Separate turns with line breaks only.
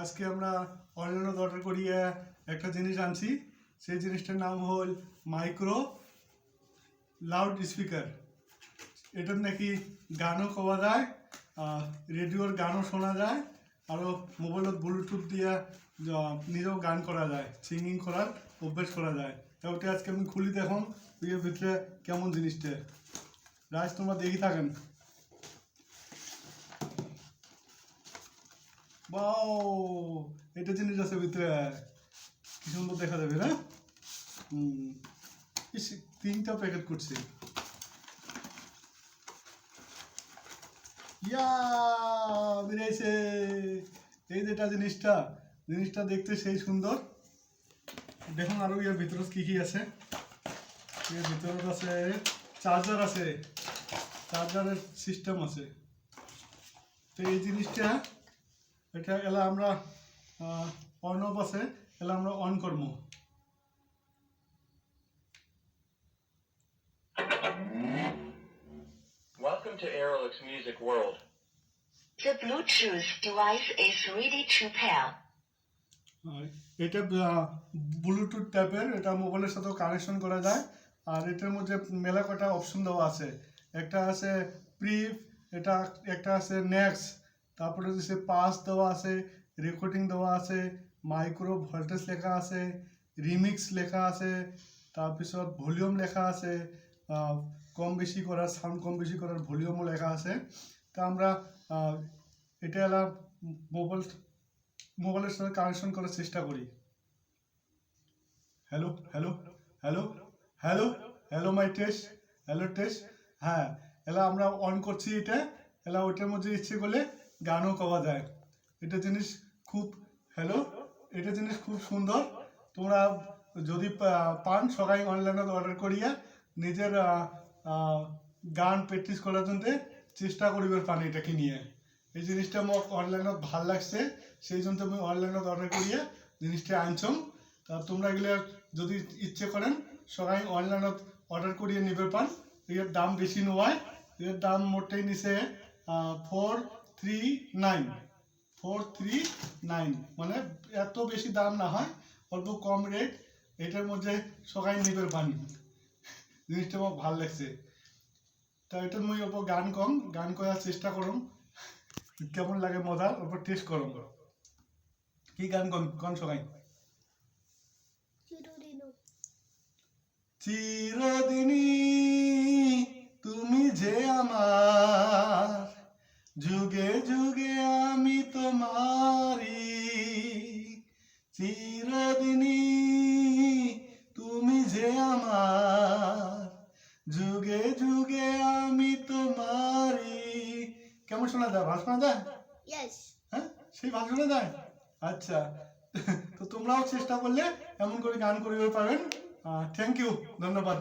আজকে আমরা অনলাইনে অর্ডার করিয়ে একটা জিনিস আনছি। সেই জিনিসটার নাম হল মাইক্রো লাউড স্পিকার। এটার নাকি গানও কওয়া যায়, রেডিওর গানও শোনা যায়, আরও মোবাইলত ব্লুটুথ দিয়ে নিজেও গান করা যায়, সিঙ্গিং করার অভ্যাস করা যায়। তা ওটা আজকে আমি খুলি, দেখুন এর ভিতরে কেমন জিনিসটা। রাজ তোমরা দেখি থাকেন। বাও, এটা জিনিস আছে ভিতরে, কি সুন্দর দেখা যাবে না? তিনটা প্যাকেট করছে। ইয়া বেরিয়েছে, এই যেটা জিনিসটা দেখতে সেই সুন্দর। দেখুন আরো এর ভিতরে কি কি আছে। এর ভিতরে আছে চার্জার, আছে চার্জারের সিস্টেম আছে। তো এই জিনিসটা এটা এলা আমরা অন অফ আছে, এলা আমরা অন করবো।
Welcome to Aerolux Music World.
The Bluetooth device is ready to pair.
এটা ব্লুটুথ টাইপের, এটা মোবাইলের সাথে কানেকশন করা যায়। আর এটার মধ্যে মেলা কটা অপশন দেওয়া আছে। একটা আছে প্রিভ, এটা একটা আছে নেক্সট, তারপরে হচ্ছে পাস দেওয়া আছে, রেকর্ডিং দেওয়া আছে, মাইক্রো ভোল্টেজ লেখা আছে, রিমিক্স লেখা আছে, তারপিছত ভলিউম লেখা আছে, কম বেশি করার সাউন্ড কম বেশি করার ভলিউমও লেখা আছে। তা আমরা এটা এলাম মোবাইলের সাথে কানেকশন করার চেষ্টা করি। Hello hello hello hello hello my test, hello test. হ্যাঁ, এলা আমরা অন করছি এটা, এলা ওইটার মধ্যে ইচ্ছে করলে গানও পাওয়া যায়। এটা জিনিস খুব এটা জিনিস খুব সুন্দর। তোমরা যদি পান সবাই অনলাইনে অর্ডার করিয়া নিজের গান প্র্যাকটিস করার জন্য চেষ্টা করিবার পানি এটাকে নিয়ে। এই জিনিসটা আমার অনলাইনত ভাল লাগছে, সেই জন্য আমি অনলাইনত অর্ডার করিয়া জিনিসটা আনছম। তা তোমরা এগুলো যদি ইচ্ছে করেন সবাই অনলাইনত অর্ডার করিয়ে নিবে পান। এর দাম বেশি নয়, এর দাম মোটেই নিচে 439, মানে এত বেশি দাম না হয়, অল্প কম রেট। এটার মধ্যে সবাই নিবে পান। জিনিসটা আমার ভাল লাগছে। তা এটা মুই অল্প গান করার চেষ্টা করুম, কেমন লাগে মজা ওপর টেস্ট করুম। কি গান কোন সবাই? চিরদিনই তুমি যে আমার, যুগে যুগে আমি তোমারি। চিরদিনই তুমি যে আমার, যুগে যুগে আমি তোমারি। কেমন শোনা যায়? ভালো শোনা যায়? হ্যাঁ, সেই ভালো শোনা যায়। আচ্ছা, তো তোমরাও চেষ্টা করলে এমন করে গান করিতে পারেন। থ্যাংক ইউ, ধন্যবাদ।